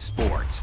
Sports.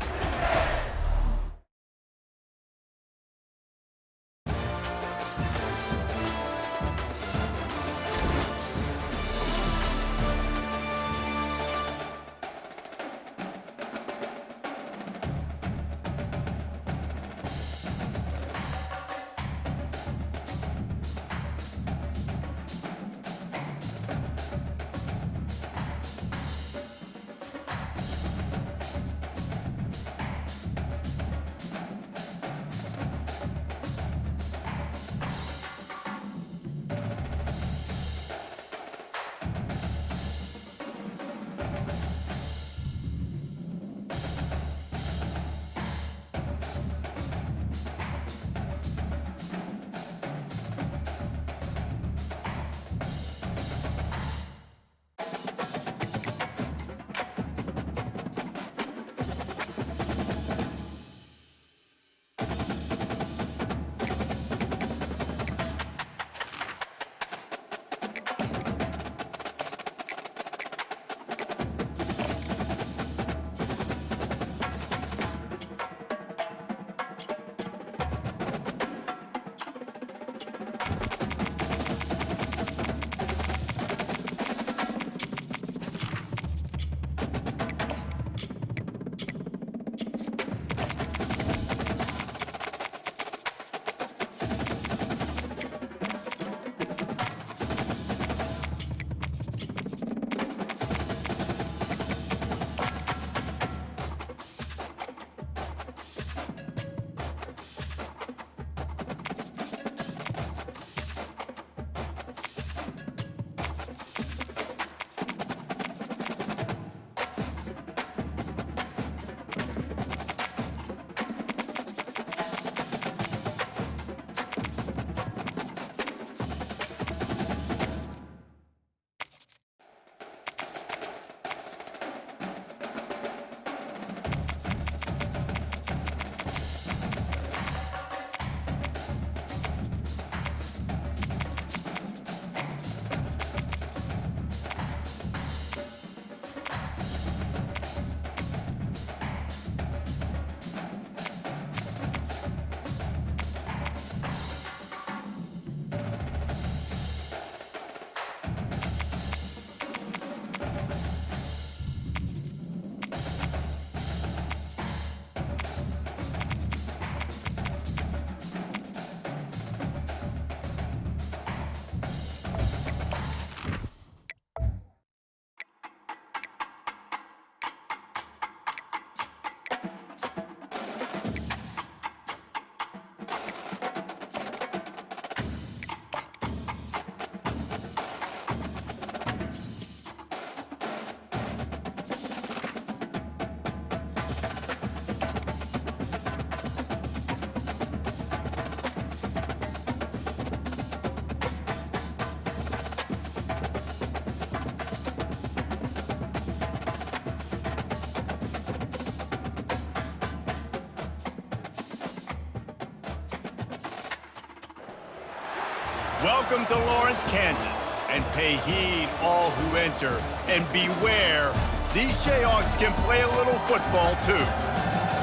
Welcome to Lawrence, Kansas, and pay heed all who enter, and beware, these Jayhawks can play a little football too.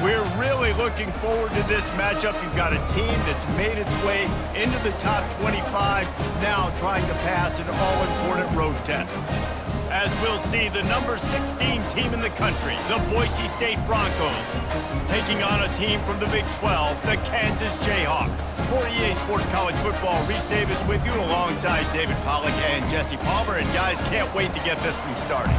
We're really looking forward to this matchup. You've got a team that's made its way into the top 25, now trying to pass an all-important road test. As we'll see, the number 16 team in the country, the Boise State Broncos, taking on a team from the Big 12, the Kansas Jayhawks. For EA Sports College Football, Reese Davis with you alongside David Pollack and Jesse Palmer. And guys, can't wait to get this one started.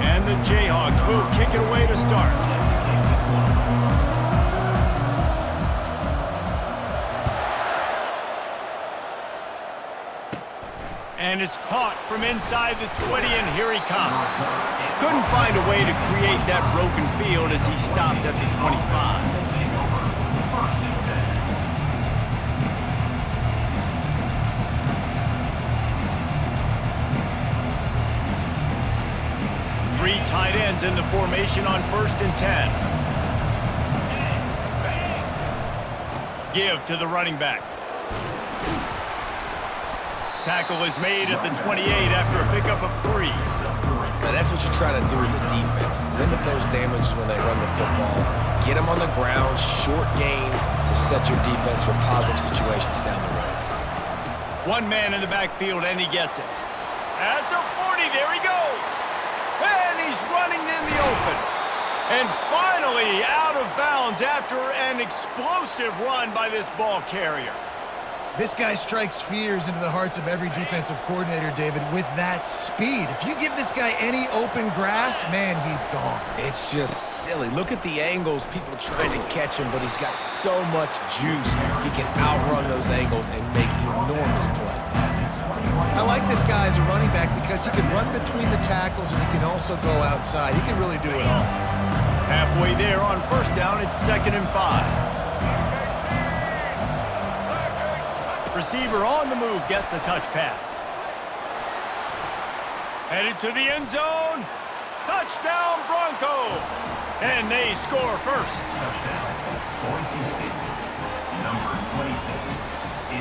And the Jayhawks will kick it away to start. And it's caught from inside the 20, and here he comes. Couldn't find a way to create that broken field as he stopped at the 25. Three tight ends in the formation on 1st and 10. Give to the running back. Tackle is made at the 28 after a pickup of 3. Now that's what you're trying to do as a defense. Limit those damages when they run the football. Get them on the ground, short gains to set your defense for positive situations down the road. One man in the backfield, and he gets it. At the 40, there he goes. And he's running in the open. And finally out of bounds after an explosive run by this ball carrier. This guy strikes fears into the hearts of every defensive coordinator, David, with that speed. If you give this guy any open grass, man, he's gone. It's just silly. Look at the angles, people trying to catch him, but he's got so much juice. He can outrun those angles and make enormous plays. I like this guy as a running back because he can run between the tackles and he can also go outside. He can really do it all. Halfway there on first down, it's 2nd and 5. Receiver on the move gets the touch pass. Headed to the end zone. Touchdown Broncos. And they score first.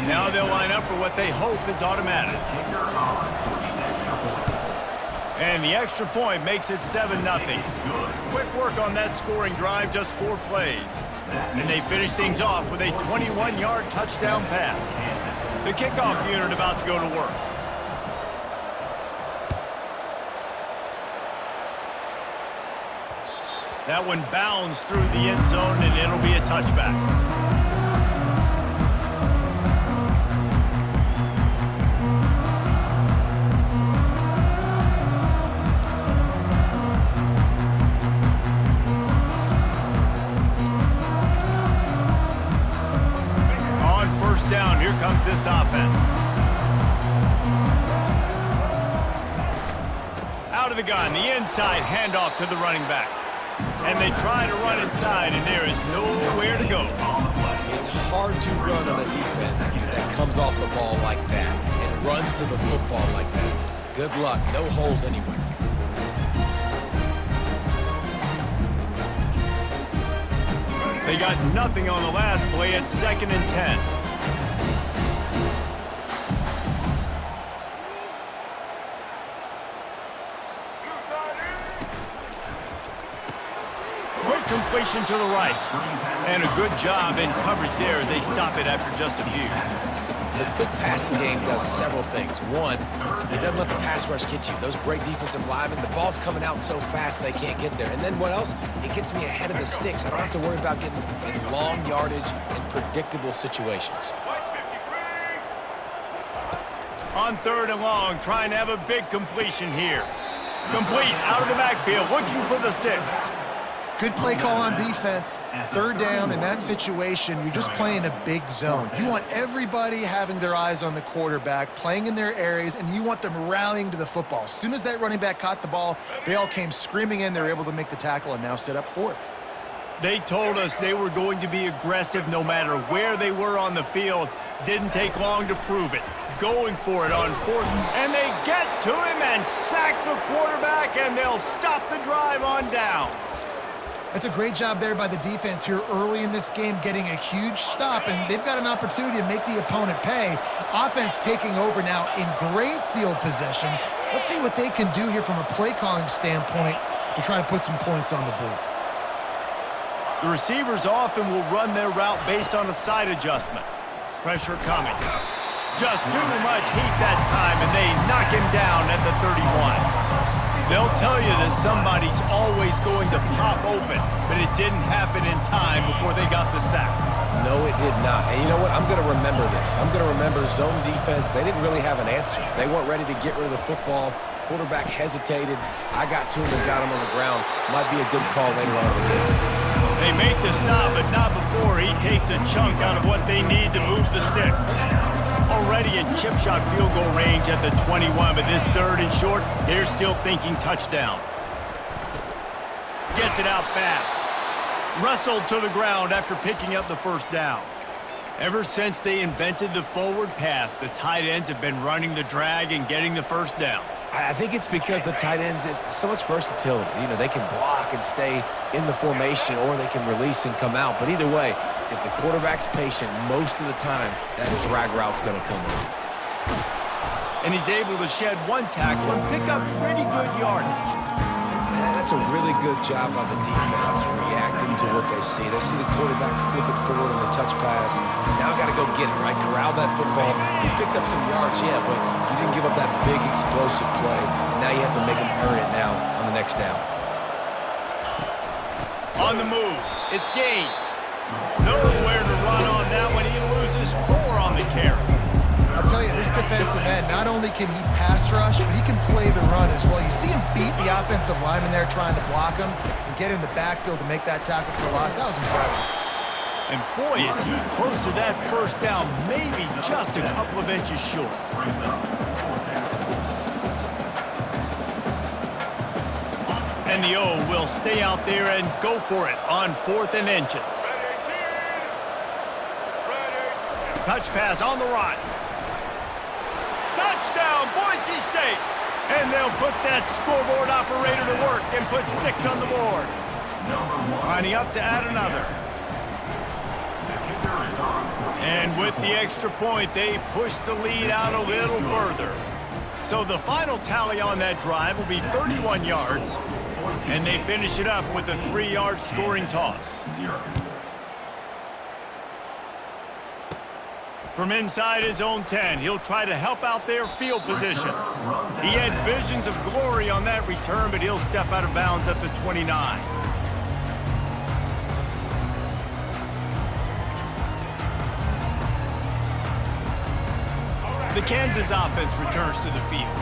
Now they'll line up for what they hope is automatic. And the extra point makes it 7-0. Quick work on that scoring drive, just 4 plays. And they finish things off with a 21-yard touchdown pass. The kickoff unit about to go to work. That one bounds through the end zone, and it'll be a touchback. Down, here comes this offense. Out of the gun, the inside handoff to the running back. And they try to run inside, and there is nowhere to go. It's hard to run on a defense that comes off the ball like that and runs to the football like that. Good luck, no holes anywhere. They got nothing on the last play. It's 2nd and 10. Completion to the right. And a good job in coverage there as they stop it after just a few. The quick passing game does several things. One, it doesn't let the pass rush get you. Those great defensive linemen, the ball's coming out so fast they can't get there. And then what else? It gets me ahead of the sticks. I don't have to worry about getting in long yardage and predictable situations. On 3rd and long, trying to have a big completion here. Complete out of the backfield, looking for the sticks. Good play call on defense. 3rd down in that situation, you're just playing a big zone. You want everybody having their eyes on the quarterback, playing in their areas, and you want them rallying to the football. As soon as that running back caught the ball, they all came screaming in. They were able to make the tackle and now set up 4th. They told us they were going to be aggressive no matter where they were on the field. Didn't take long to prove it. Going for it on 4th, and they get to him and sack the quarterback, and they'll stop the drive on downs. That's a great job there by the defense here early in this game, getting a huge stop, and they've got an opportunity to make the opponent pay. Offense taking over now in great field possession. Let's see what they can do here from a play calling standpoint to try to put some points on the board. The receivers often will run their route based on a side adjustment. Pressure coming. Just too much heat that time, and they knock him down at the 31. They'll tell you that somebody's always going to pop open, but it didn't happen in time before they got the sack. No, it did not. And you know what? I'm going to remember this. I'm going to remember zone defense. They didn't really have an answer. They weren't ready to get rid of the football. Quarterback hesitated. I got to him and got him on the ground. Might be a good call later on in the game. They make the stop, but not before he takes a chunk out of what they need to move the sticks. Already in chip shot field goal range at the 21, but this 3rd and short, they're still thinking touchdown. Gets it out fast. Wrestled to the ground after picking up the 1st down. Ever since they invented the forward pass, the tight ends have been running the drag and getting the 1st down. I think it's because the tight ends is so much versatility. You know, they can block and stay in the formation, or they can release and come out. But either way, if the quarterback's patient most of the time, that drag route's going to come in. And he's able to shed one tackle and pick up pretty good yardage. Man, that's a really good job by the defense, reacting to what they see. They see the quarterback flip it forward on the touch pass. Now got to go get it, right? Corral that football. He picked up some yards, yeah, but you didn't give up that big explosive play. And now you have to make him earn it now on the next down. On the move, it's Gaines. Nowhere to run on that one. He loses 4 on the carry. I'll tell you, this defensive end, not only can he pass rush, but he can play the run as well. You see him beat the offensive lineman there trying to block him and get in the backfield to make that tackle for loss. That was impressive. And boy, is he close to that first down, maybe just a couple of inches short. And the O will stay out there and go for it on 4th and inches. Touch pass on the run. Touchdown, Boise State! And they'll put that scoreboard operator to work and put 6 on the board. Lining up to add another. And with the extra point, they push the lead out a little further. So the final tally on that drive will be 31 yards, and they finish it up with a 3-yard scoring toss. From inside his own 10, he'll try to help out their field position. He had visions of glory on that return, but he'll step out of bounds at the 29. The Kansas offense returns to the field.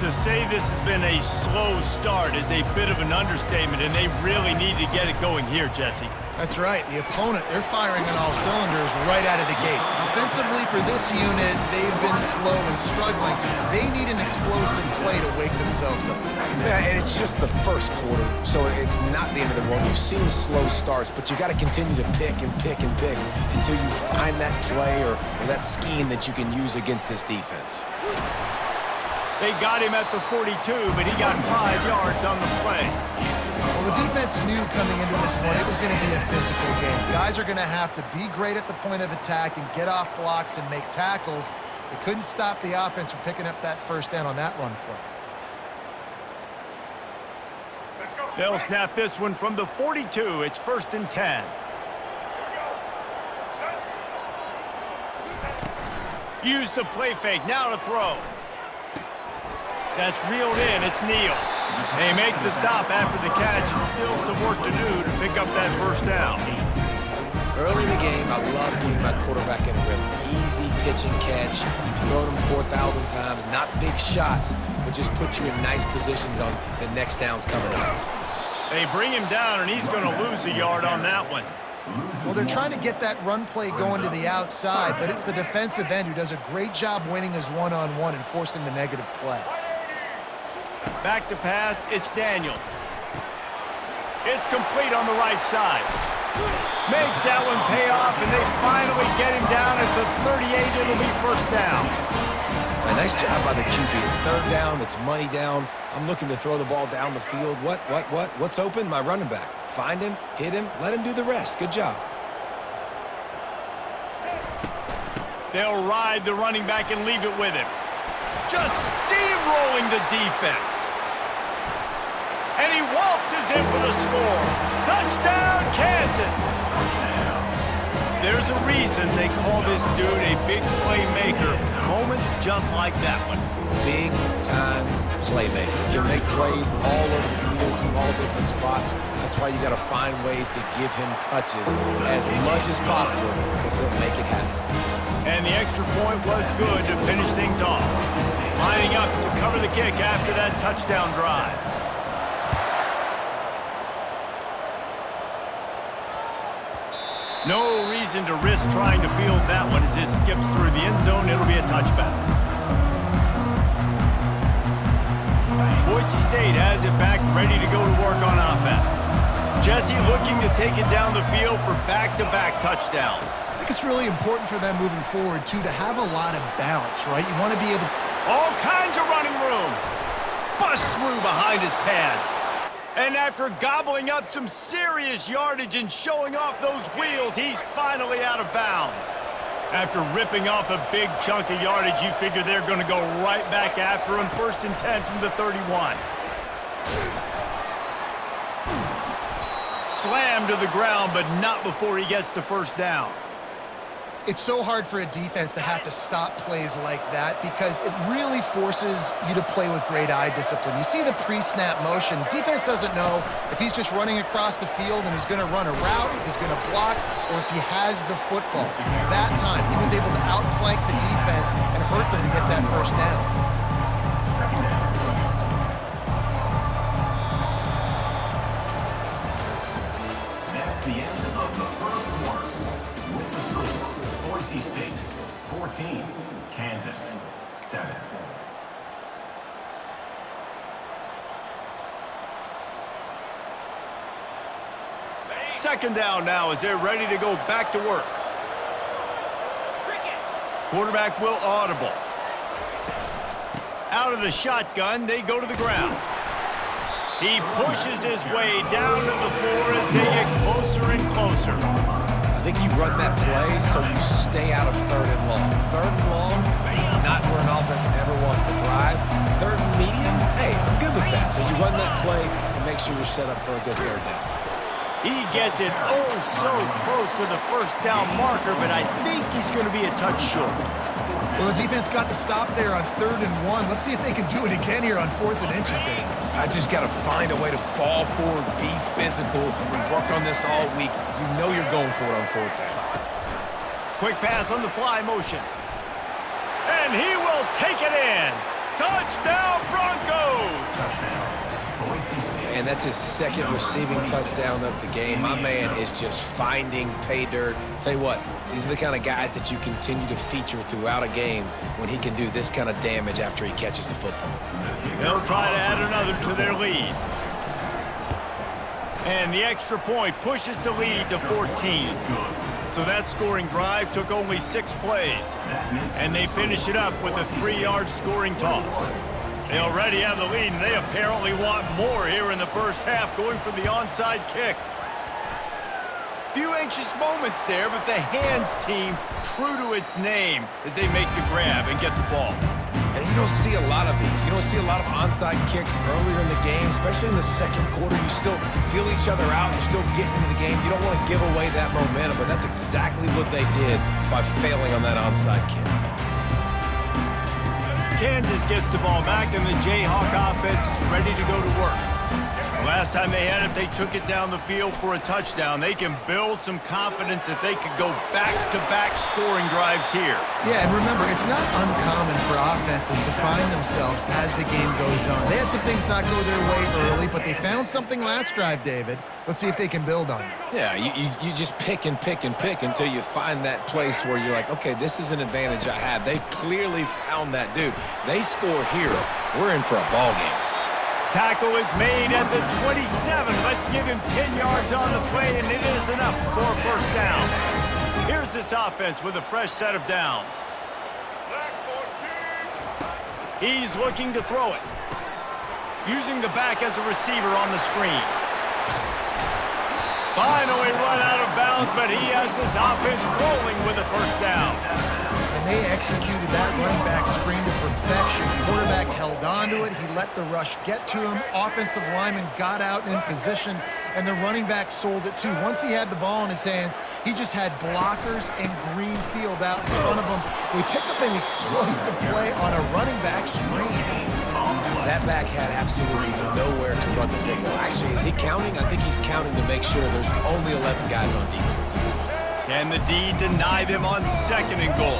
To say this has been a slow start is a bit of an understatement, and they really need to get it going here, Jesse. That's right. The opponent, they're firing on all cylinders right out of the gate. Offensively for this unit, they've been slow and struggling. They need an explosive play to wake themselves up. Yeah, and it's just the first quarter, so it's not the end of the world. You've seen slow starts, but you got to continue to pick and pick and pick until you find that play or that scheme that you can use against this defense. They got him at the 42, but he got 5 yards on the play. Well, the defense knew coming into this one it was going to be a physical game. Guys are going to have to be great at the point of attack and get off blocks and make tackles. They couldn't stop the offense from picking up that first down on that run play. They'll snap this one from the 42. It's 1st and 10. Use the play fake. Now to throw. That's reeled in. It's Neal. They make the stop after the catch, and still some work to do to pick up that first down. Early in the game, I love getting my quarterback in a rhythm. Easy pitch and catch. You've thrown them 4,000 times. Not big shots, but just put you in nice positions on the next downs coming up. They bring him down, and he's going to lose a yard on that one. Well, they're trying to get that run play going to the outside, but it's the defensive end who does a great job winning his one-on-one and forcing the negative play. Back to pass, it's Daniels. It's complete on the right side. Makes that one pay off, and they finally get him down at the 38. It'll be first down. A nice job by the QB. It's 3rd down. It's money down. I'm looking to throw the ball down the field. What's open? My running back. Find him, hit him, let him do the rest. Good job. They'll ride the running back and leave it with him. Just steamrolling the defense. And he waltzes in for the score. Touchdown, Kansas! There's a reason they call this dude a big playmaker. Moments just like that one. Big-time playmaker. Can make plays all over the field from all different spots. That's why you got to find ways to give him touches as much as possible because he'll make it happen. And the extra point was good to finish things off. Lining up to cover the kick after that touchdown drive. No reason to risk trying to field that one as it skips through the end zone. It'll be a touchback. Boise State has it back, ready to go to work on offense. Jesse looking to take it down the field for back-to-back touchdowns. I think it's really important for them moving forward, too, to have a lot of balance, right? You want to be able to... All kinds of running room. Bust through behind his pad. And after gobbling up some serious yardage and showing off those wheels, he's finally out of bounds. After ripping off a big chunk of yardage, you figure they're going to go right back after him. 1st and 10 from the 31. Slammed to the ground, but not before he gets the first down. It's so hard for a defense to have to stop plays like that because it really forces you to play with great eye discipline. You see the pre-snap motion. Defense doesn't know if he's just running across the field and he's going to run a route, if he's going to block, or if he has the football. That time, he was able to outflank the defense and hurt them to get that first down. That's the end of the first quarter. With the score, Boise State 14, Kansas 7. Second down now as they're ready to go back to work. Quarterback will audible. Out of the shotgun, they go to the ground. He pushes his way down to the floor as they get closer and closer. I think you run that play so you stay out of 3rd and long. 3rd and long is not where an offense ever wants to thrive. 3rd and medium, hey, I'm good with that. So you run that play to make sure you're set up for a good 3rd down. He gets it oh so close to the first down marker, but I think he's going to be a touch short. Well, the defense got the stop there on 3rd and 1. Let's see if they can do it again here on 4th and inches, Dave. I just got to find a way to fall forward, be physical. We work on this all week. You know you're going for it on 4th down. Quick pass on the fly motion. And he will take it in. Touchdown, Broncos! And that's his 2nd receiving touchdown of the game. My man is just finding pay dirt. Tell you what, these are the kind of guys that you continue to feature throughout a game when he can do this kind of damage after he catches the football. They'll try to add another to their lead. And the extra point pushes the lead to 14. So that scoring drive took only 6 plays. And they finish it up with a 3-yard scoring toss. They already have the lead, and they apparently want more here in the first half, going for the onside kick. Few anxious moments there, but the hands team true to its name as they make the grab and get the ball. And you don't see a lot of these. You don't see a lot of onside kicks earlier in the game, especially in the 2nd quarter. You still feel each other out. You're still getting into the game. You don't want to give away that momentum, but that's exactly what they did by failing on that onside kick. Kansas gets the ball back, and the Jayhawk offense is ready to go to work. The last time they had it, they took it down the field for a touchdown. They can build some confidence that they could go back-to-back scoring drives here. Yeah, and remember, it's not uncommon for offenses to find themselves as the game goes on. They had some things not go their way early, but they found something last drive, David. Let's see if they can build on it. Yeah, you just pick and pick and pick until you find that place where you're like, okay, this is an advantage I have. They clearly found that dude. They score here. We're in for a ball game. Tackle is made at the 27. Let's give him 10 yards on the play, and it is enough for a first down. Here's this offense with a fresh set of downs. He's looking to throw it. Using the back as a receiver on the screen. Finally run out of bounds, but he has this offense rolling with a first down. And they executed that running back screen to perfection. Quarterback held on to it. He let the rush get to him. Offensive lineman got out in position, and the running back sold it too. Once he had the ball in his hands, he just had blockers and green field out in front of him. They pick up an explosive play on a running back screen. That back had absolutely nowhere to run the football. Actually, is he counting? I think he's counting to make sure there's only 11 guys on defense. Can the D deny them on 2nd and goal?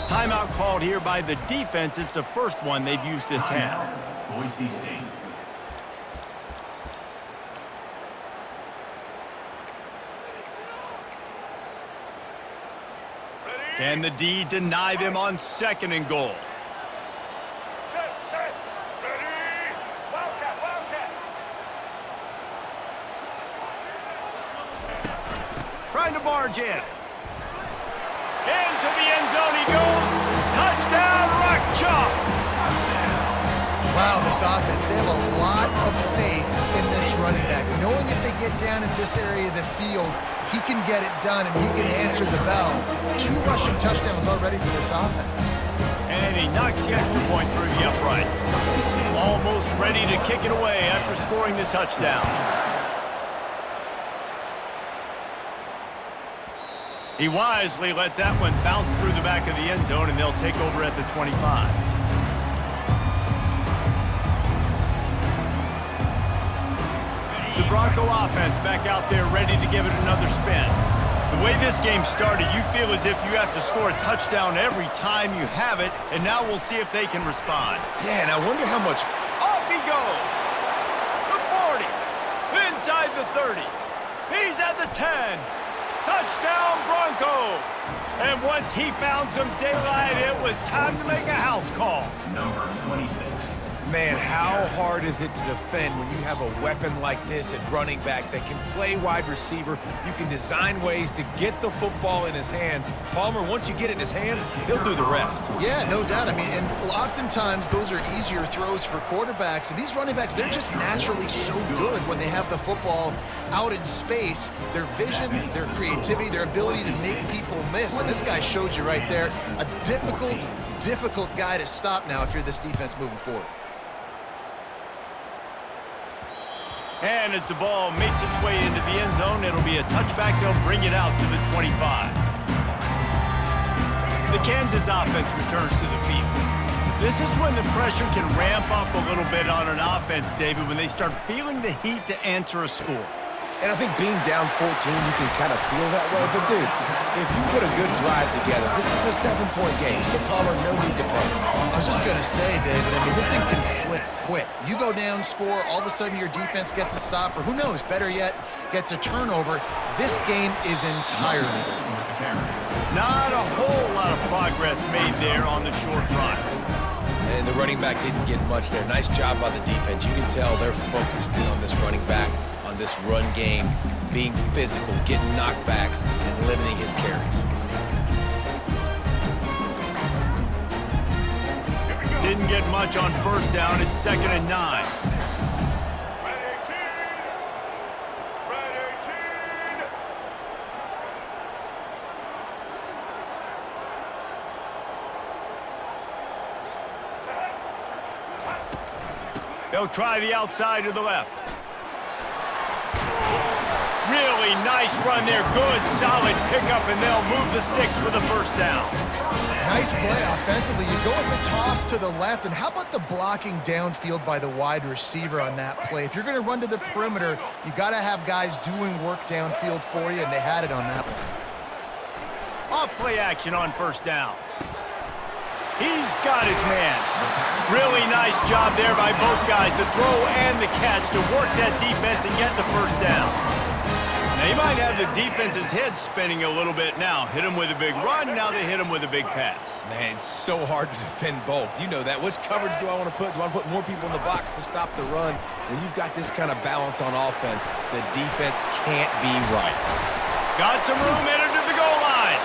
Timeout called here by the defense. It's the first one they've used this half. Boise State. Can the D deny them on 2nd and goal? Set. Ready. Wildcat. Trying to barge in. Into the end zone he goes. Touchdown, Rock Chalk. Wow, Seahawks offense, they have a lot of faith in this running back, knowing if they get down in this area of the field, he can get it done and he can answer the bell. 2 rushing touchdowns already for this offense. And he knocks the extra point through the uprights. Almost ready to kick it away after scoring the touchdown. He wisely lets that one bounce through the back of the end zone, and they'll take over at the 25. The Bronco offense back out there ready to give it another spin. The way this game started, you feel as if you have to score a touchdown every time you have it, and now we'll see if they can respond. Yeah, and I wonder how much... Off he goes! The 40! Inside the 30! He's at the 10! Touchdown Broncos! And once he found some daylight, it was time to make a house call. Number 26. Man, how hard is it to defend when you have a weapon like this at running back that can play wide receiver? You can design ways to get the football in his hand. Palmer, once you get it in his hands, he'll do the rest. Yeah, no doubt. I mean, and oftentimes those are easier throws for quarterbacks. And these running backs, they're just naturally so good when they have the football out in space. Their vision, their creativity, their ability to make people miss. And this guy showed you right there, a difficult guy to stop now if you're this defense moving forward. And as the ball makes its way into the end zone, it'll be a touchback. They'll bring it out to the 25. The Kansas offense returns to the field. This is when the pressure can ramp up a little bit on an offense, David, when they start feeling the heat to answer a score. And I think being down 14, you can kind of feel that way. But, dude, if you put a good drive together, this is a 7-point game, so Palmer, no need to panic. I was just going to say, David, I mean, this thing can flip quick. You go down, score, all of a sudden your defense gets a stop, or who knows, better yet, gets a turnover. This game is entirely different. Not a whole lot of progress made there on the short run. And the running back didn't get much there. Nice job by the defense. You can tell they're focused in on this running back, on this run game, being physical, getting knockbacks, and limiting his carries. Didn't get much on first down. It's 2nd and 9. Red 18! Red 18! They'll try the outside to the left. Really nice run there. Good, solid pickup, and they'll move the sticks with a first down. Nice play offensively. You go with the toss to the left, and how about the blocking downfield by the wide receiver on that play? If you're going to run to the perimeter, you got to have guys doing work downfield for you, and they had it on that one. Off play action on first down. He's got his man. Really nice job there by both guys to throw and the catch to work that defense and get the first down. Now, you might have the defense's head spinning a little bit now. Hit him with a big run, now they hit him with a big pass. Man, it's so hard to defend both. You know that. Which coverage do I want to put? Do I want to put more people in the box to stop the run? When you've got this kind of balance on offense, the defense can't be right. Got some room headed to the goal line.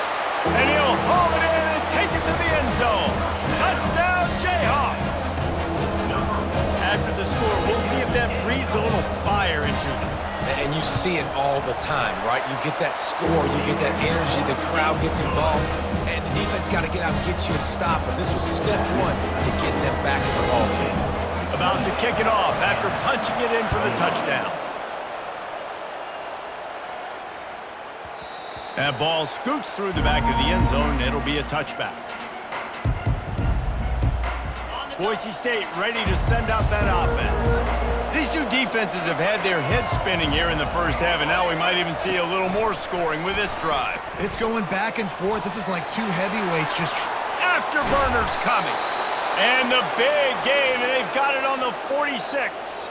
And he'll haul it in and take it to the end zone. Touchdown, Jayhawks. After the score, we'll see if that breathes a little fire into them. And you see it all the time, right? You get that score, you get that energy, the crowd gets involved, and the defense got to get out and get you a stop. But this was step one to get them back in the ballgame. About to kick it off after punching it in for the touchdown. That ball scoots through the back of the end zone, and it'll be a touchback. Boise State ready to send out that offense. These two defenses have had their heads spinning here in the first half, and now we might even see a little more scoring with this drive. It's going back and forth. This is like two heavyweights just... Afterburners coming. And the big gain, and they've got it on the 46.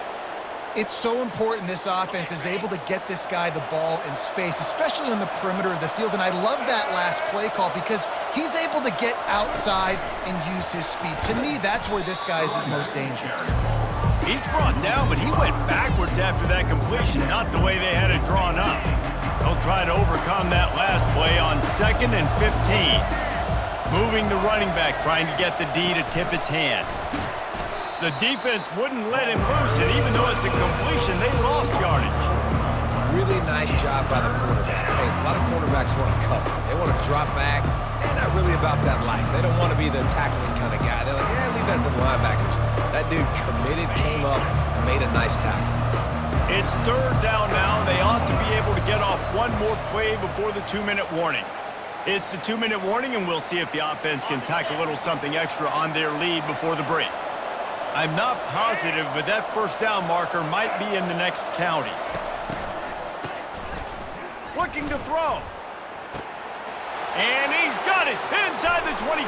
It's so important this offense is able to get this guy the ball in space, especially on the perimeter of the field. And I love that last play call because he's able to get outside and use his speed. To me, that's where this guy is his most dangerous. He's brought down, but he went backwards after that completion, not the way they had it drawn up. They'll try to overcome that last play on 2nd and 15. Moving the running back, trying to get the D to tip its hand. The defense wouldn't let him loose, and even though it's a completion, they lost yardage. Really nice job by the quarterback. Hey, a lot of quarterbacks want to cover. They want to drop back. They're not really about that life. They don't want to be the tackling kind of guy. They're like, yeah, leave that to the linebackers. That dude committed, came up, made a nice tackle. It's third down now, and they ought to be able to get off one more play before the 2-minute warning. It's the 2-minute warning, and we'll see if the offense can tack a little something extra on their lead before the break. I'm not positive, but that first down marker might be in the next county. Looking to throw. And he's got it inside the 25.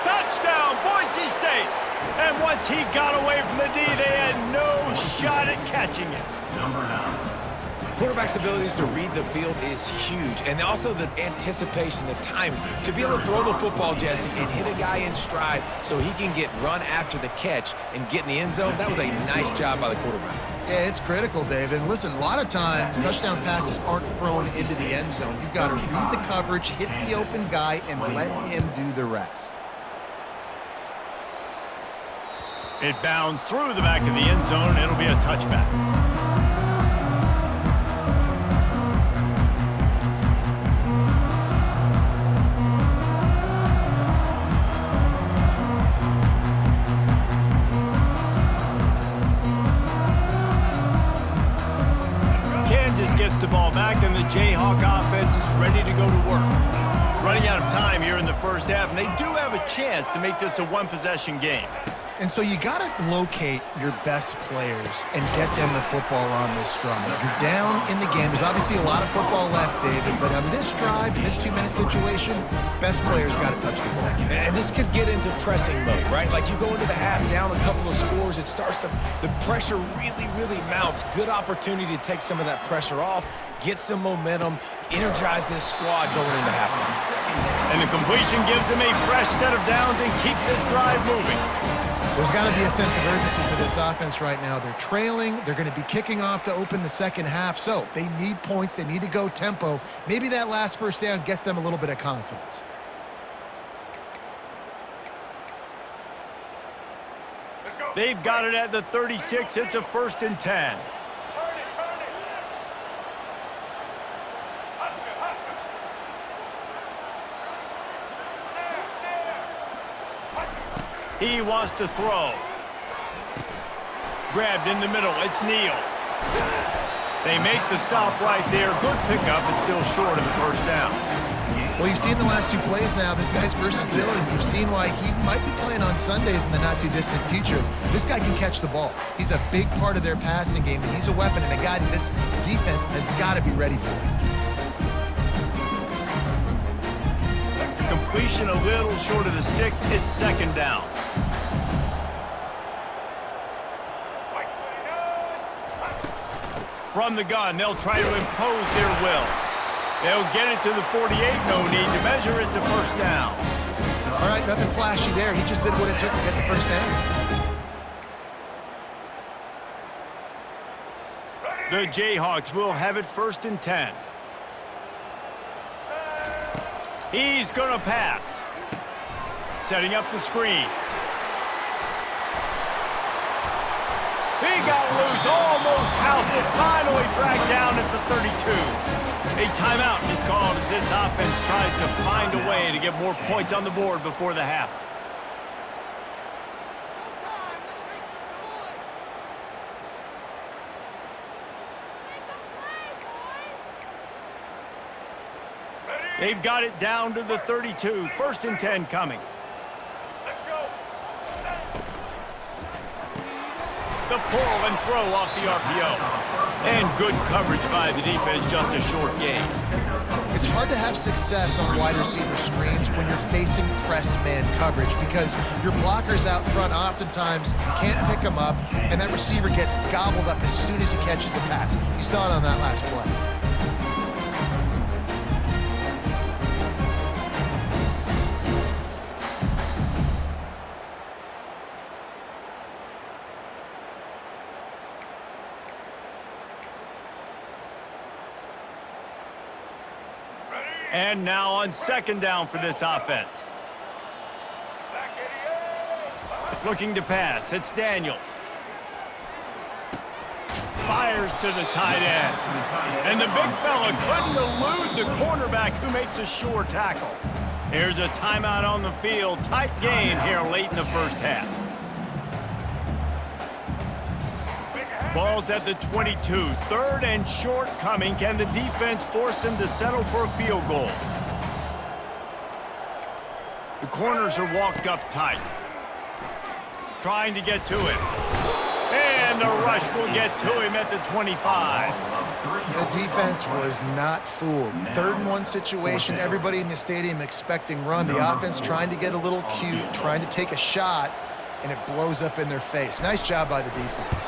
Touchdown, Boise State. And once he got away from the D, they had no shot at catching it. Number 9. Quarterback's abilities to read the field is huge, and also the anticipation, the timing. To be able to throw the football, Jesse, and hit a guy in stride so he can get run after the catch and get in the end zone, that was a nice job by the quarterback. Yeah, it's critical, David. And listen, a lot of times, touchdown passes aren't thrown into the end zone. You've got to read the coverage, hit the open guy, and let him do the rest. It bounds through the back of the end zone, and it'll be a touchback. Kansas gets the ball back, and the Jayhawk offense is ready to go to work. Running out of time here in the first half, and they do have a chance to make this a one-possession game. And so you got to locate your best players and get them the football on this drive. You're down in the game. There's obviously a lot of football left, David, but on this drive, in this 2-minute situation, best players got to touch the ball. And this could get into pressing mode, right? Like you go into the half down a couple of scores, it starts to, the pressure really mounts. Good opportunity to take some of that pressure off, get some momentum, energize this squad going into halftime. And the completion gives them a fresh set of downs and keeps this drive moving. There's got to be a sense of urgency for this offense right now. They're trailing. They're going to be kicking off to open the second half, so they need points. They need to go tempo. Maybe that last first down gets them a little bit of confidence. They've got it at the 36. It's a 1st and 10. He wants to throw. Grabbed in the middle. It's Neal. They make the stop right there. Good pickup. It's still short of the first down. Well, you've seen the last 2 plays now. This guy's versatility. You've seen why he might be playing on Sundays in the not-too-distant future. This guy can catch the ball. He's a big part of their passing game, and he's a weapon and a guy that this defense has got to be ready for. Completion a little short of the sticks. It's 2nd down. From the gun, they'll try to impose their will. They'll get it to the 48. No need to measure. It's a 1st down. All right, nothing flashy there. He just did what it took to get the first down. The Jayhawks will have it 1st and 10. He's going to pass. Setting up the screen. He got loose, almost housed it, finally dragged down at the 32. A timeout is called as this offense tries to find a way to get more points on the board before the half. They've got it down to the 32. 1st and 10 coming. The pull and throw off the RPO. And good coverage by the defense, just a short gain. It's hard to have success on wide receiver screens when you're facing press man coverage because your blockers out front oftentimes can't pick them up, and that receiver gets gobbled up as soon as he catches the pass. You saw it on that last play. And now on 2nd down for this offense. Looking to pass. It's Daniels. Fires to the tight end. And the big fella couldn't elude the cornerback who makes a sure tackle. Here's a timeout on the field. Tight game here late in the first half. Ball's at the 22. Third and short coming. Can the defense force them to settle for a field goal? The corners are walked up tight. Trying to get to it. And the rush will get to him at the 25. The defense was not fooled. 3rd and 1 situation, everybody in the stadium expecting run. The offense trying to get a little cute, trying to take a shot, and it blows up in their face. Nice job by the defense.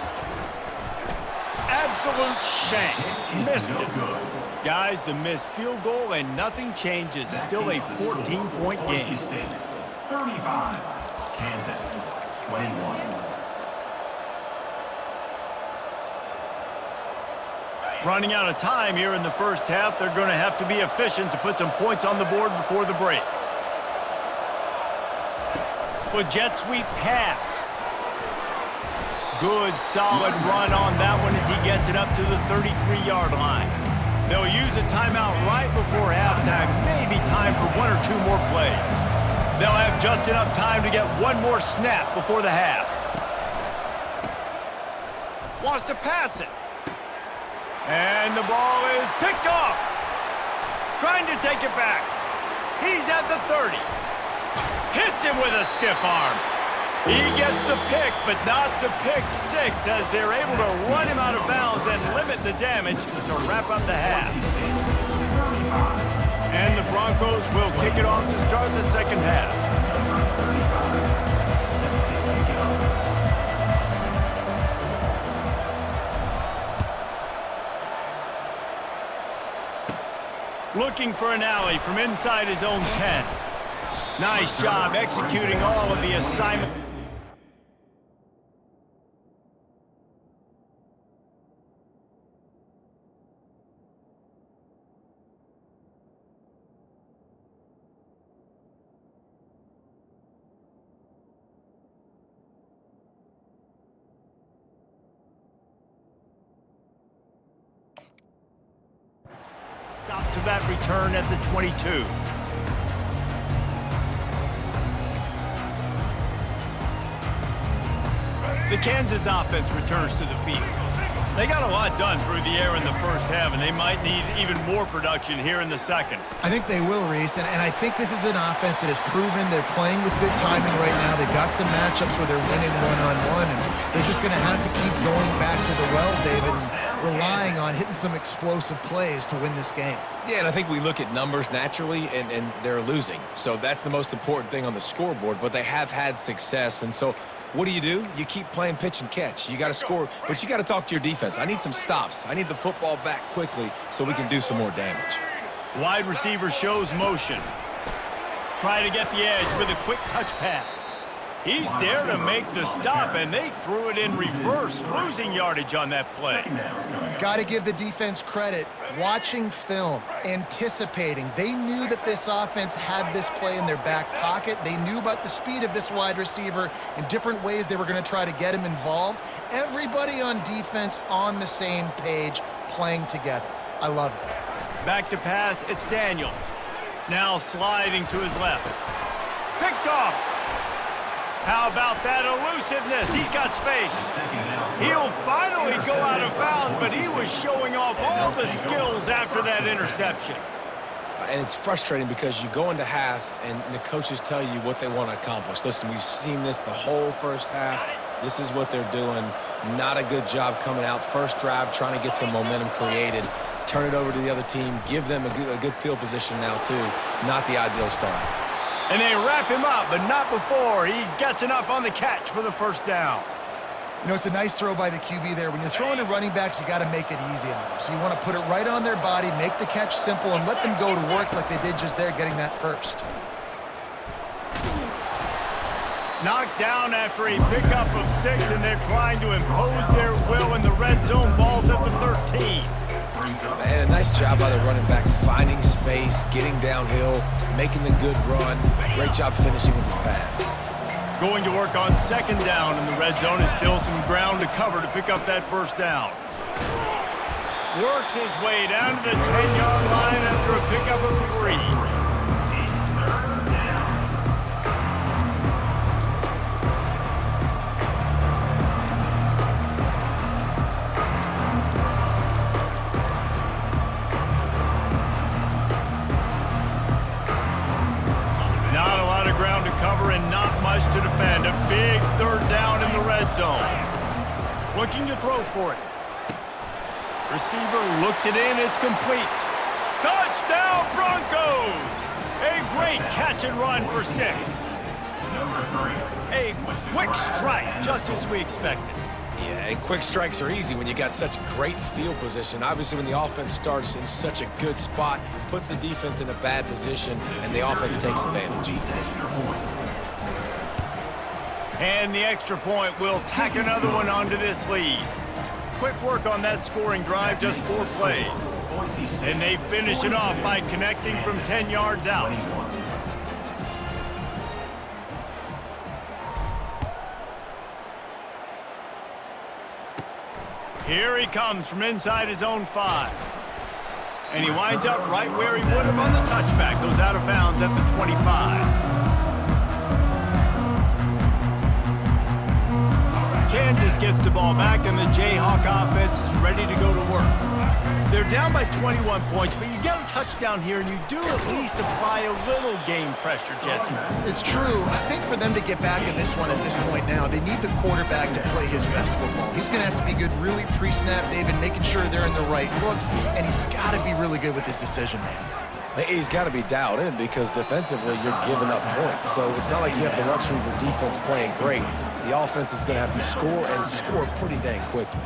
Absolute shame. Missed it. Guys, a missed field goal and nothing changes. Still a 14-point game. 35. Kansas 21. Running out of time here in the first half. They're going to have to be efficient to put some points on the board before the break. With jet sweep pass. Good, solid run on that one as he gets it up to the 33-yard line. They'll use a timeout right before halftime. Maybe time for 1 or 2 more plays. They'll have just enough time to get one more snap before the half. Wants to pass it. And the ball is picked off. Trying to take it back. He's at the 30. Hits him with a stiff arm. He gets the pick, but not the pick six, as they're able to run him out of bounds and limit the damage to wrap up the half. And the Broncos will kick it off to start the second half. Looking for an alley from inside his own 10. Nice job executing all of the assignment. Stop to that return at the 22. The Kansas offense returns to the field. They got a lot done through the air in the first half, and they might need even more production here in the second. I think they will, Reese, and I think this is an offense that has proven they're playing with good timing right now. They've got some matchups where they're winning one-on-one, and they're just going to have to keep going back to the well, David, and relying on hitting some explosive plays to win this game. Yeah, and I think we look at numbers naturally, and they're losing. So that's the most important thing on the scoreboard, but they have had success, and so what do? You keep playing pitch and catch. You got to score, but you got to talk to your defense. I need some stops. I need the football back quickly so we can do some more damage. Wide receiver shows motion. Try to get the edge with a quick touch pass. He's there to make the stop, and they threw it in reverse, losing yardage on that play. Got to give the defense credit. Watching film, anticipating. They knew that this offense had this play in their back pocket. They knew about the speed of this wide receiver and different ways they were going to try to get him involved. Everybody on defense on the same page, playing together. I love it. Back to pass, it's Daniels. Now sliding to his left. Picked off. How about that elusiveness? He's got space. He'll finally go out of bounds, but he was showing off all the skills after that interception. And it's frustrating because you go into half and the coaches tell you what they want to accomplish. Listen, we've seen this the whole first half. This is what they're doing. Not a good job coming out. First drive, trying to get some momentum created. Turn it over to the other team. Give them a good field position now, too. Not the ideal start. And they wrap him up, but not before he gets enough on the catch for the first down. You know, it's a nice throw by the QB there. When you're throwing to running backs, you got to make it easy on them. So you want to put it right on their body, make the catch simple, and let them go to work like they did just there, getting that first. Knocked down after a pickup of 6, and they're trying to impose their will in the red zone. Ball's at the 13. And a nice job by the running back, finding space, getting downhill, making the good run. Great job finishing with his pads. Going to work on second down in the red zone is still some ground to cover to pick up that first down. Works his way down to the 10-yard line after a pickup of 3. To defend. A big third down in the red zone. Looking to throw for it. Receiver looks it in. It's complete. Touchdown, Broncos! A great catch and run for 6. Number 3. A quick strike, just as we expected. Yeah, and quick strikes are easy when you got such great field position. Obviously, when the offense starts in such a good spot, puts the defense in a bad position, and the offense takes advantage. And the extra point will tack another one onto this lead. Quick work on that scoring drive, just 4 plays. And they finish it off by connecting from 10 yards out. Here he comes from inside his own 5. And he winds up right where he would have on the touchback. Goes out of bounds at the 25. Kansas gets the ball back, and the Jayhawk offense is ready to go to work. They're down by 21 points, but you get a touchdown here, and you do at least apply a little game pressure, Jesse. It's true. I think for them to get back in this one at this point now, they need the quarterback to play his best football. He's going to have to be good really pre-snap, David, making sure they're in the right looks, and he's got to be really good with his decision-making. He's got to be dialed in because defensively you're giving up points. So it's not like you have the luxury of your defense playing great. The offense is going to have to score and score pretty dang quickly.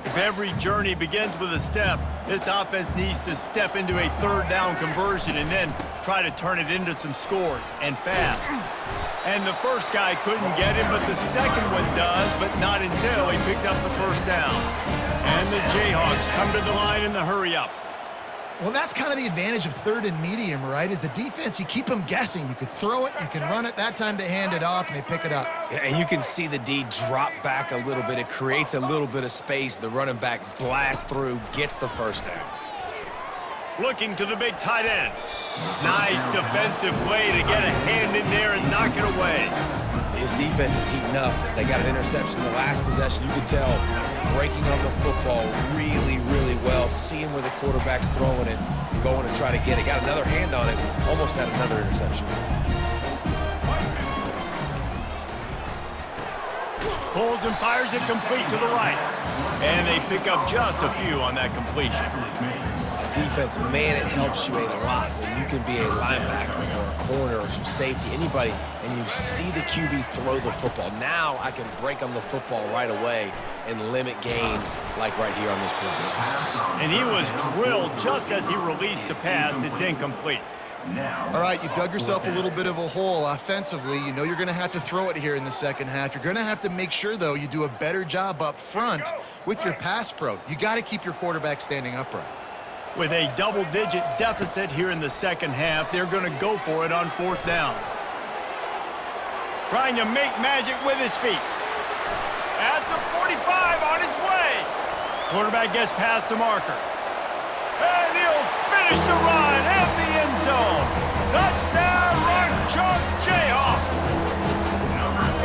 If every journey begins with a step, this offense needs to step into a third down conversion and then try to turn it into some scores, and fast. And the first guy couldn't get him, but the second one does, but not until he picks up the first down. And the Jayhawks come to the line in the hurry-up. Well, that's kind of the advantage of third and medium, right? Is the defense, you keep them guessing. You could throw it, you can run it. That time they hand it off, and they pick it up. Yeah, and you can see the D drop back a little bit. It creates a little bit of space. The running back blasts through, gets the first down. Looking to the big tight end. Nice defensive play to get a hand in there and knock it away. This defense is heating up. They got an interception the last possession. You can tell breaking on the football really, really well, seeing where the quarterback's throwing it, going to try to get it. Got another hand on it, almost had another interception. Pulls and fires it complete to the right. And they pick up just a few on that completion. Defense, man, it helps you a lot when you can be a linebacker or a corner or some safety, anybody, and you see the QB throw the football. Now I can break on the football right away and limit gains like right here on this play. And he was drilled just as he released the pass. It's incomplete. All right, you've dug yourself a little bit of a hole offensively. You know you're going to have to throw it here in the second half. You're going to have to make sure, though, you do a better job up front with your pass pro. You got to keep your quarterback standing upright. With a double-digit deficit here in the second half, they're going to go for it on fourth down. Trying to make magic with his feet. At the 45, on its way. Quarterback gets past the marker. And he'll finish the run at the end zone. Touchdown, Rock Chalk Jayhawk.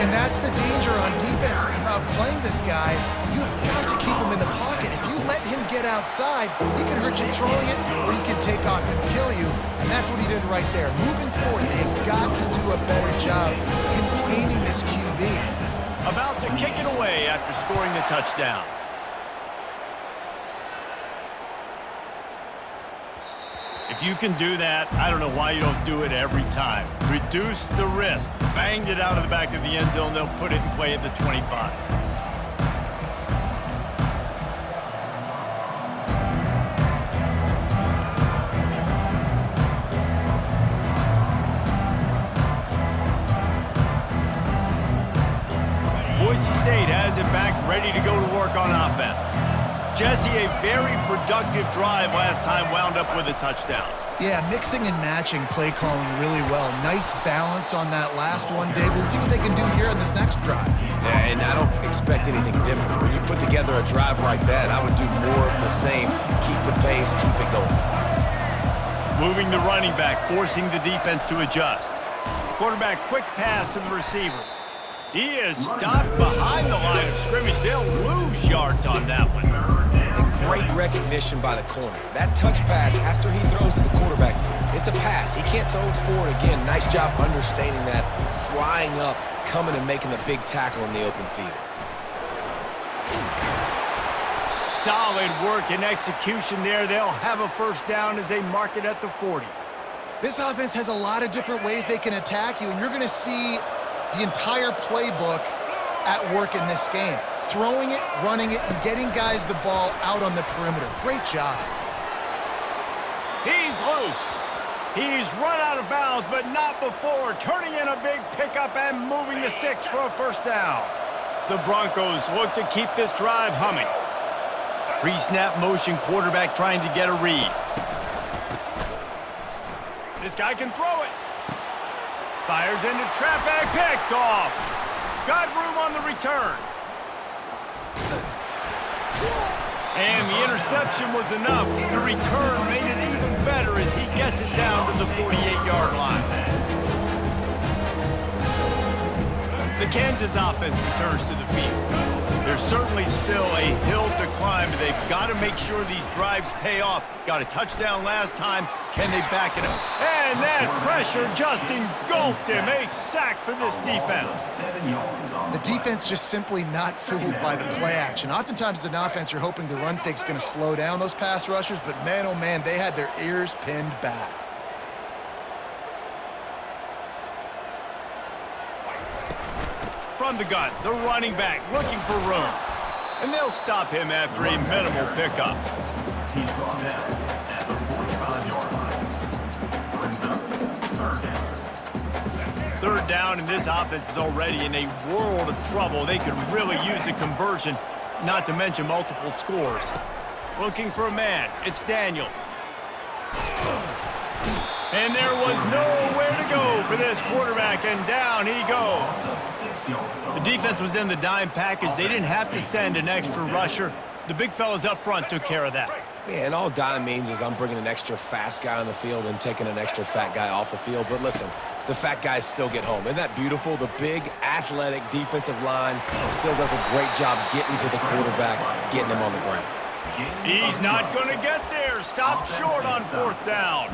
And that's the danger on defense about playing this guy. You've got to keep him in the pocket. If you let him get outside, he can hurt you throwing it, or he can take off and kill you. And that's what he did right there. Moving forward, they've got to do a better job containing this QB. About to kick it away after scoring the touchdown. If you can do that, I don't know why you don't do it every time. Reduce the risk. Banged it out of the back of the end zone. They'll put it in play at the 25. Boise State has it back, ready to go to work on offense. Jesse, a very productive drive last time, wound up with a touchdown. Yeah, mixing and matching play calling really well. Nice balance on that last one, Dave. Let's see what they can do here on this next drive. Yeah, and I don't expect anything different. When you put together a drive like that, I would do more of the same. Keep the pace, keep it going. Moving the running back, forcing the defense to adjust. Quarterback, quick pass to the receiver. He is stopped behind the line of scrimmage. They'll lose yards on that one. Great recognition by the corner. That touch pass after he throws to the quarterback, it's a pass. He can't throw it forward again. Nice job understanding that, flying up, coming and making the big tackle in the open field. Solid work and execution there. They'll have a first down as they mark it at the 40. This offense has a lot of different ways they can attack you, and you're going to see the entire playbook at work in this game. Throwing it, running it, and getting guys the ball out on the perimeter. Great job. He's loose. He's run out of bounds, but not before turning in a big pickup and moving the sticks for a first down. The Broncos look to keep this drive humming. Pre-snap motion, quarterback trying to get a read. This guy can throw it. Fires into traffic, picked off. Got room on the return. And the interception was enough. The return made it even better as he gets it down to the 48-yard line. The Kansas offense returns to the field. There's certainly still a hill to climb, but they've got to make sure these drives pay off. Got a touchdown last time. Can they back it up? And that pressure just engulfed him. A sack for this defense. The defense just simply not fooled by the play action. Oftentimes as an offense, you're hoping the run fake's going to slow down those pass rushers, but man, oh man, they had their ears pinned back. From the gun, the running back looking for room. And they'll stop him after a minimal pickup. He's brought down at the 45-yard line. Brings up third down. Third down, and this offense is already in a world of trouble. They could really use a conversion, not to mention multiple scores. Looking for a man. It's Daniels. And there was nowhere to go for this quarterback, and down he goes. The defense was in the dime package. They didn't have to send an extra rusher. The big fellas up front took care of that. Yeah, and all dime means is I'm bringing an extra fast guy on the field and taking an extra fat guy off the field. But listen, the fat guys still get home. Isn't that beautiful? The big, athletic defensive line still does a great job getting to the quarterback, getting him on the ground. He's not going to get there. Stop short on fourth down.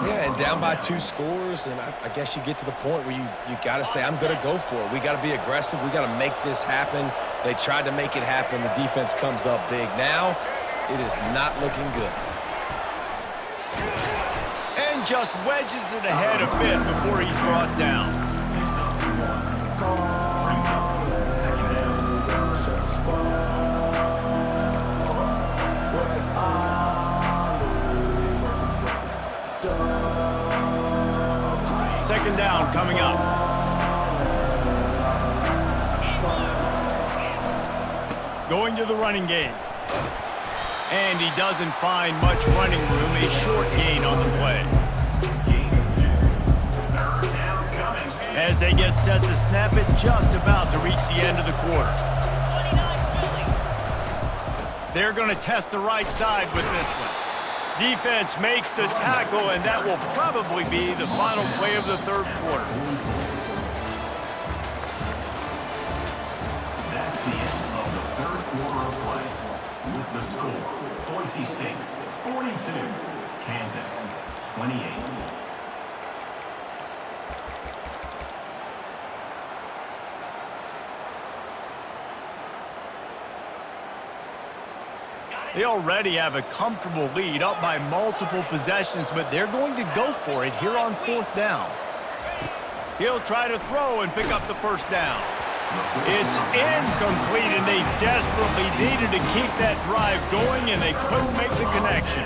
Yeah, and down by 2 scores, and I guess you get to the point where you got to say, I'm going to go for it. We got to be aggressive. We got to make this happen. They tried to make it happen. The defense comes up big. Now, it is not looking good. And just wedges it ahead a bit before he's brought down. Second down coming up. Going to the running game. And he doesn't find much running room. A short gain on the play. As they get set to snap it, just about to reach the end of the quarter. They're going to test the right side with this one. Defense makes the tackle, and that will probably be the final play of the third quarter. That's the end of the third quarter of play. With the score, Boise State 42, Kansas 28. They already have a comfortable lead, up by multiple possessions, but they're going to go for it here on fourth down. He'll try to throw and pick up the first down. It's incomplete, and they desperately needed to keep that drive going, and they couldn't make the connection.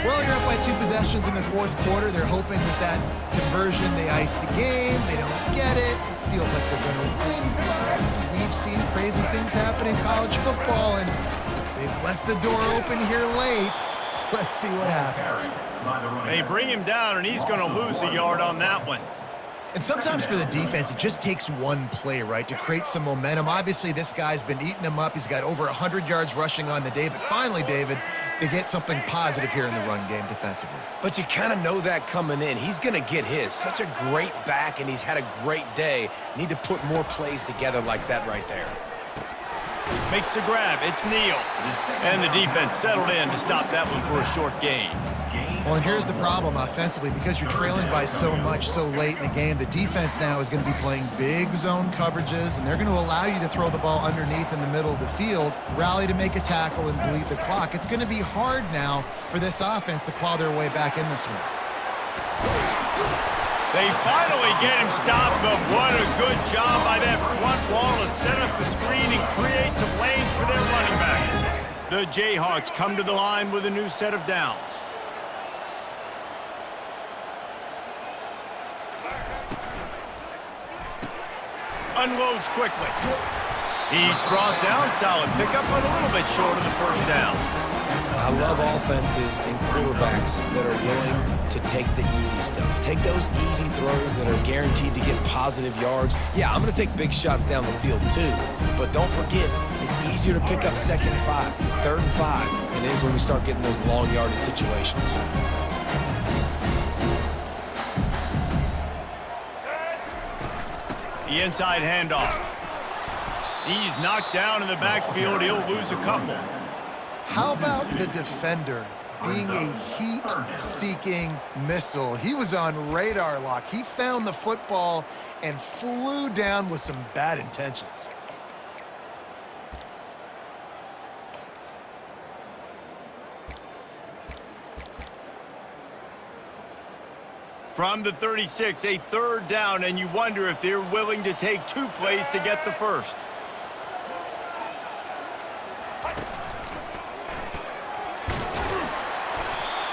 Well, you're up by 2 possessions in the fourth quarter. They're hoping with that conversion they ice the game. They don't get it. It feels like they're going to win, but we've seen crazy things happen in college football, and they've left the door open here late. Let's see what happens. They bring him down, and he's going to lose a yard on that one. And sometimes for the defense, it just takes one play, right, to create some momentum. Obviously, this guy's been eating them up. He's got over 100 yards rushing on the day. But finally, David, they get something positive here in the run game defensively. But you kind of know that coming in. He's going to get his. Such a great back, and he's had a great day. Need to put more plays together like that right there. Makes the grab. It's Neal. And the defense settled in to stop that one for a short gain. Well, and here's the problem offensively. Because you're trailing by so much so late in the game, the defense now is going to be playing big zone coverages, and they're going to allow you to throw the ball underneath in the middle of the field, rally to make a tackle, and bleed the clock. It's going to be hard now for this offense to claw their way back in this one. They finally get him stopped, but what a good job by that front wall to set up the screen and create some lanes for their running back. The Jayhawks come to the line with a new set of downs. Unloads quickly. He's brought down. Solid pickup, but a little bit short of the first down. I love offenses and quarterbacks that are willing to take the easy stuff. Take those easy throws that are guaranteed to get positive yards. Yeah, I'm going to take big shots down the field too, but don't forget, it's easier to pick up 2nd and 5, 3rd and 5 than it is when we start getting those long yardage situations. The inside handoff. He's knocked down in the backfield. He'll lose a couple. How about the defender being a heat-seeking missile? He was on radar lock. He found the football and flew down with some bad intentions. From the 36, a 3rd down, and you wonder if they're willing to take 2 plays to get the first.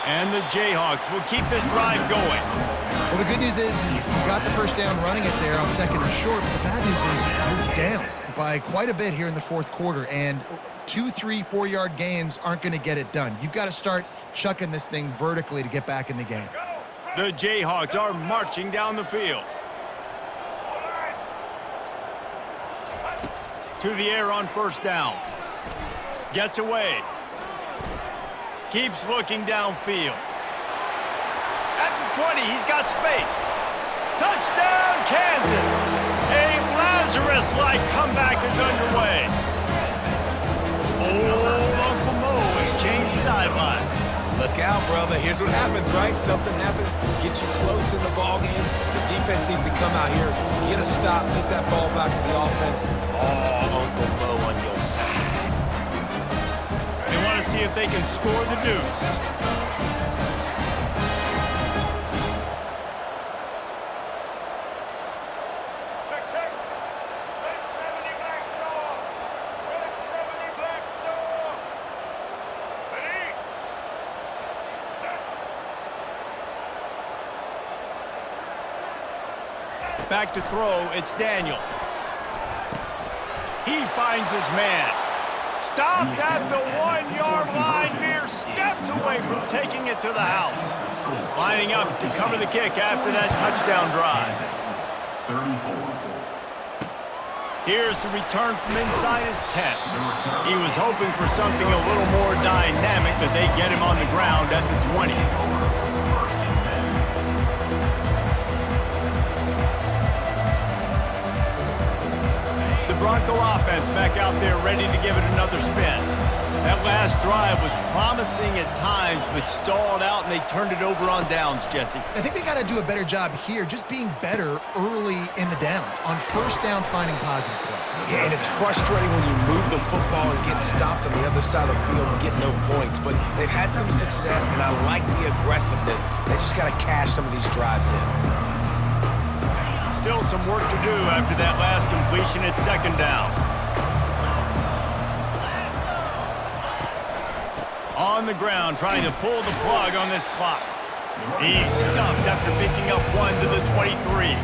And the Jayhawks will keep this drive going. Well, the good news is you got the first down running it there on 2nd and short, but the bad news is you're down by quite a bit here in the 4th quarter, and 2, 3, 4-yard gains aren't going to get it done. You've got to start chucking this thing vertically to get back in the game. The Jayhawks are marching down the field. To the air on 1st down. Gets away. Keeps looking downfield. At the 20, he's got space. Touchdown, Kansas! A Lazarus-like comeback is underway. Old Uncle Mo has changed sidelines. Look out, brother. Here's what happens, right? Something happens, get you close in the ball game. The defense needs to come out here, get a stop, get that ball back to the offense. Oh, Uncle Mo on your side. They want to see if they can score the deuce. Check. Red 70 black saw. Red 70 black saw. Ready? Back to throw, it's Daniels. He finds his man. Stopped at the 1-yard line, mere steps away from taking it to the house. Lining up to cover the kick after that touchdown drive. 34. Here's the return from inside his 10. He was hoping for something a little more dynamic, but they get him on the ground at the 20. Bronco offense back out there ready to give it another spin. That last drive was promising at times, but stalled out, and they turned it over on downs, Jesse. I think they got to do a better job here, just being better early in the downs, on 1st down finding positive plays. Yeah, and it's frustrating when you move the football and get stopped on the other side of the field and get no points, but they've had some success, and I like the aggressiveness. They just got to cash some of these drives in. Still some work to do after that last completion at 2nd down. On the ground, trying to pull the plug on this clock. He's stuffed after picking up 1 to the 23.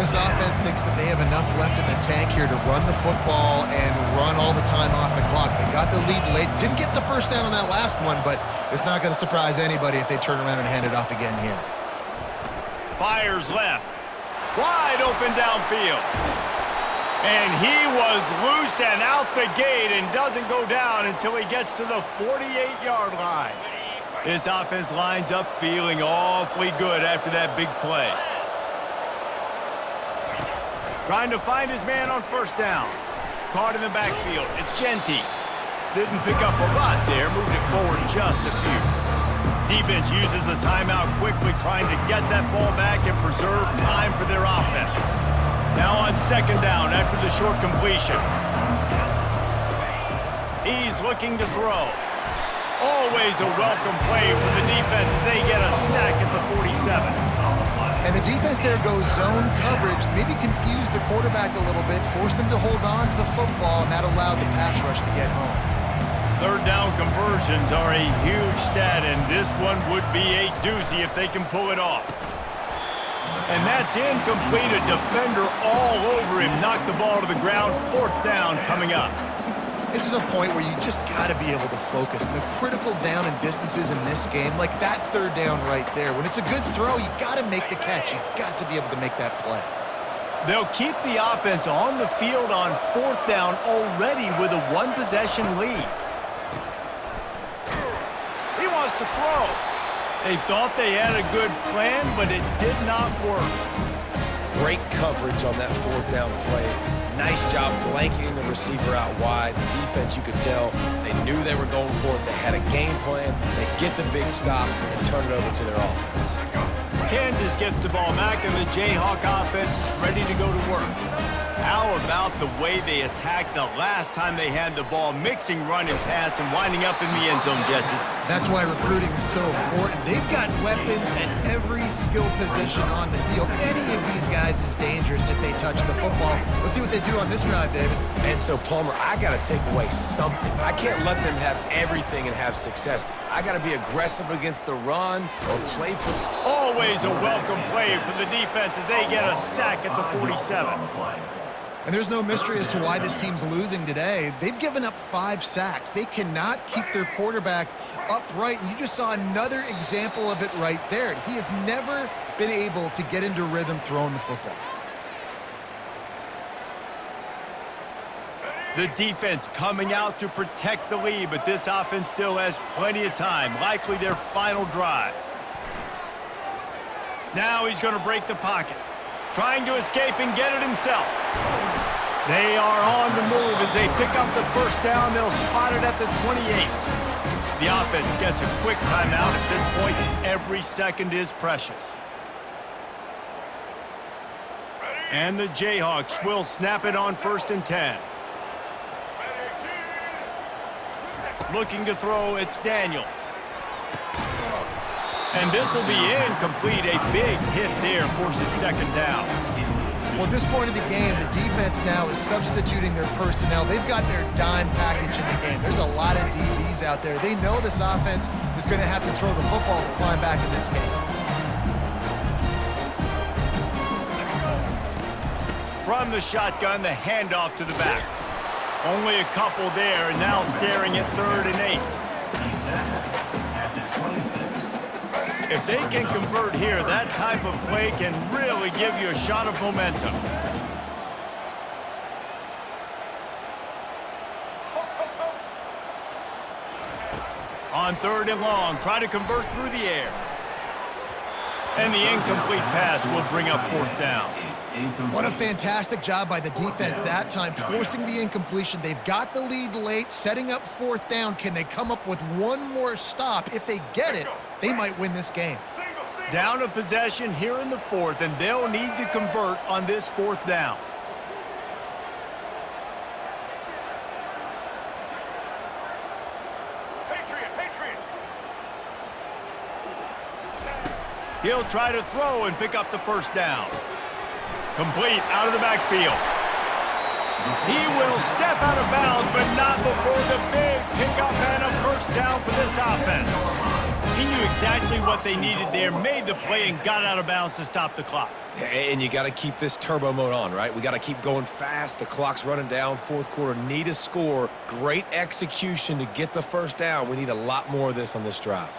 This offense thinks that they have enough left in the tank here to run the football and run all the time off the clock. They got the lead late. Didn't get the first down on that last one, but it's not going to surprise anybody if they turn around and hand it off again here. Fires left. Wide open downfield. And he was loose and out the gate and doesn't go down until he gets to the 48-yard line. This offense lines up feeling awfully good after that big play. Trying to find his man on first down. Caught in the backfield. It's Genty. Didn't pick up a lot there. Moved it forward just a few. Defense uses a timeout quickly, trying to get that ball back and preserve time for their offense. Now on second down after the short completion. He's looking to throw. Always a welcome play for the defense as they get a sack at the 47. And the defense there goes zone coverage, maybe confused the quarterback a little bit, forced him to hold on to the football, and that allowed the pass rush to get home. Third down conversions are a huge stat, and this one would be a doozy if they can pull it off. And that's incomplete. A defender all over him. Knocked the ball to the ground. Fourth down coming up. This is a point where you just got to be able to focus. And the critical down and distances in this game, like that third down right there, when it's a good throw, you got to make the catch. You got to be able to make that play. They'll keep the offense on the field on fourth down already with a one-possession lead. He wants to throw. They thought they had a good plan, but it did not work. Great coverage on that fourth down play. Nice job blanketing the receiver out wide. The defense, you could tell, they knew they were going for it. They had a game plan. They get the big stop and turn it over to their offense. Kansas gets the ball back, and the Jayhawk offense is ready to go to work. How about the way they attacked the last time they had the ball, mixing run and pass and winding up in the end zone, Jesse? That's why recruiting is so important. They've got weapons at every skill position on the field. Any of these guys is dangerous if they touch the football. Let's see what they do on this drive, David. And so, Palmer, I got to take away something. I can't let them have everything and have success. I got to be aggressive against the run or play for... Always a welcome play for the defense as they get a sack at the 47. And there's no mystery as to why this team's losing today. They've given up 5 sacks. They cannot keep their quarterback upright, and you just saw another example of it right there. He has never been able to get into rhythm throwing the football. The defense coming out to protect the lead, but this offense still has plenty of time, likely their final drive. Now he's going to break the pocket, trying to escape and get it himself. They are on the move as they pick up the first down. They'll spot it at the 28. The offense gets a quick timeout at this point. Every second is precious. And the Jayhawks will snap it on 1st and 10. Looking to throw, it's Daniels. And this will be incomplete. A big hit there forces second down. Well, at this point of the game, the defense now is substituting their personnel. They've got their dime package in the game. There's a lot of DBs out there. They know this offense is going to have to throw the football to climb back in this game. From the shotgun, the handoff to the back. Only a couple there, and now staring at 3rd and 8. If they can convert here, that type of play can really give you a shot of momentum. On 3rd and long, try to convert through the air. And the incomplete pass will bring up 4th down. What a fantastic job by the defense that time, forcing the incompletion. They've got the lead late, setting up 4th down. Can they come up with one more stop? If they get it, they might win this game. Down a possession here in the 4th, and they'll need to convert on this 4th down. Patriot. He'll try to throw and pick up the first down. Complete out of the backfield. He will step out of bounds, but not before the big pickup and a first down for this offense. He knew exactly what they needed there, made the play, and got out of bounds to stop the clock. And you got to keep this turbo mode on, right? We got to keep going fast. The clock's running down. Fourth quarter, need a score. Great execution to get the first down. We need a lot more of this on this drive.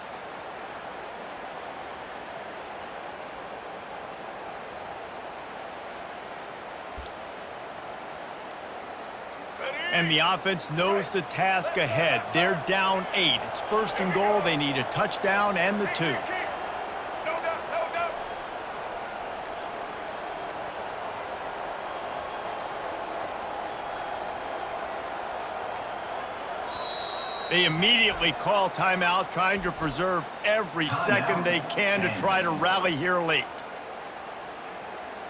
And the offense knows the task ahead. They're down 8. It's first and goal. They need a touchdown and the 2. No doubt, no doubt. They immediately call timeout, trying to preserve every second they can to try to rally here late.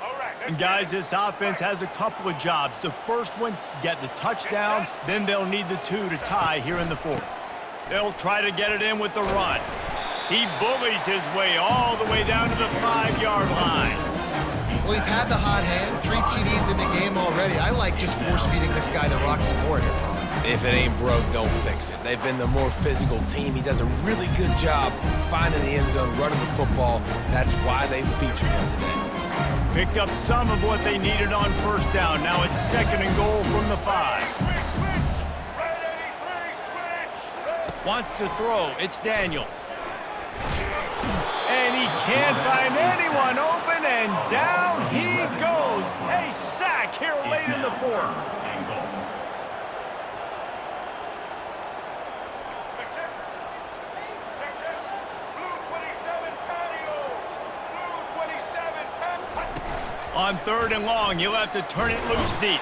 All right, let's And guys, this offense has a couple of jobs. The first one, get the touchdown, then they'll need the 2 to tie here in the 4th. They'll try to get it in with the run. He bullies his way all the way down to the 5-yard line. Well, he's had the hot hand, 3 TDs in the game already. I like just force-feeding this guy the rock some more here, Paul. If it ain't broke, don't fix it. They've been the more physical team. He does a really good job finding the end zone, running the football. That's why they featured him today. Picked up some of what they needed on first down. Now it's second and goal from the 5. switch. Right 83, switch. Wants to throw. It's Daniels. And he can't find anyone open, and down he goes. A sack here late in the 4th. And goal. Check. Blue 27, patio. Blue 27, patio. On 3rd and long, you'll have to turn it loose deep.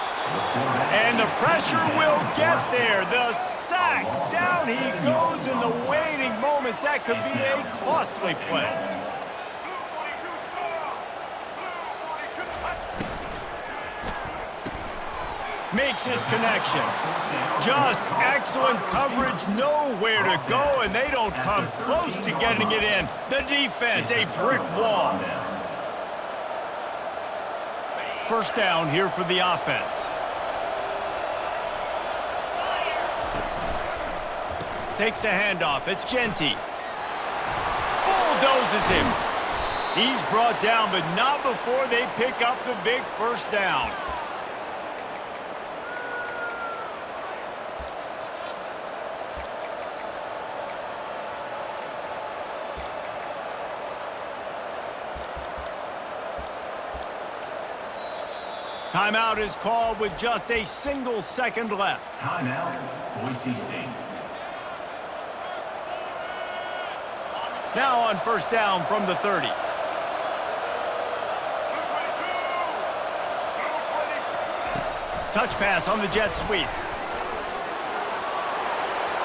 And the pressure will get there. The sack. Down he goes in the waiting moments. That could be a costly play. Blue 42, score. Blue 42, hot. Makes his connection. Just excellent coverage, nowhere to go, and they don't come close to getting it in. The defense, a brick wall. First down here for the offense. Takes the handoff. It's Genty. Bulldozes him. He's brought down, but not before they pick up the big first down. Timeout is called with just a single second left. Timeout, Boise State. Now on first down from the 30. Blue 22. Blue 22. Touch pass on the jet sweep.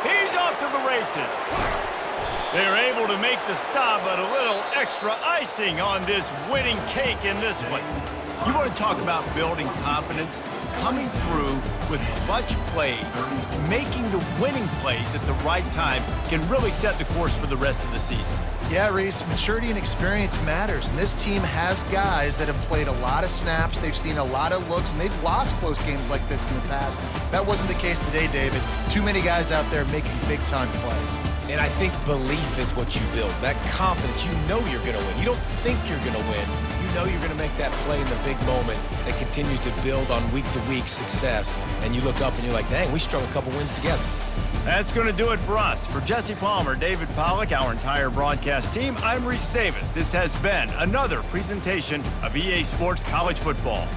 He's off to the races. They're able to make the stop, but a little extra icing on this winning cake in this one. You want to talk about building confidence? Coming through with clutch plays, making the winning plays at the right time can really set the course for the rest of the season. Yeah, Reese, maturity and experience matters, and this team has guys that have played a lot of snaps, they've seen a lot of looks, and they've lost close games like this in the past. That wasn't the case today, David. Too many guys out there making big-time plays. And I think belief is what you build. That confidence, you know you're going to win. You don't think you're going to win. You know you're going to make that play in the big moment that continues to build on week-to-week success. And you look up and you're like, dang, we strung a couple wins together. That's going to do it for us. For Jesse Palmer, David Pollack, our entire broadcast team, I'm Reese Davis. This has been another presentation of EA Sports College Football.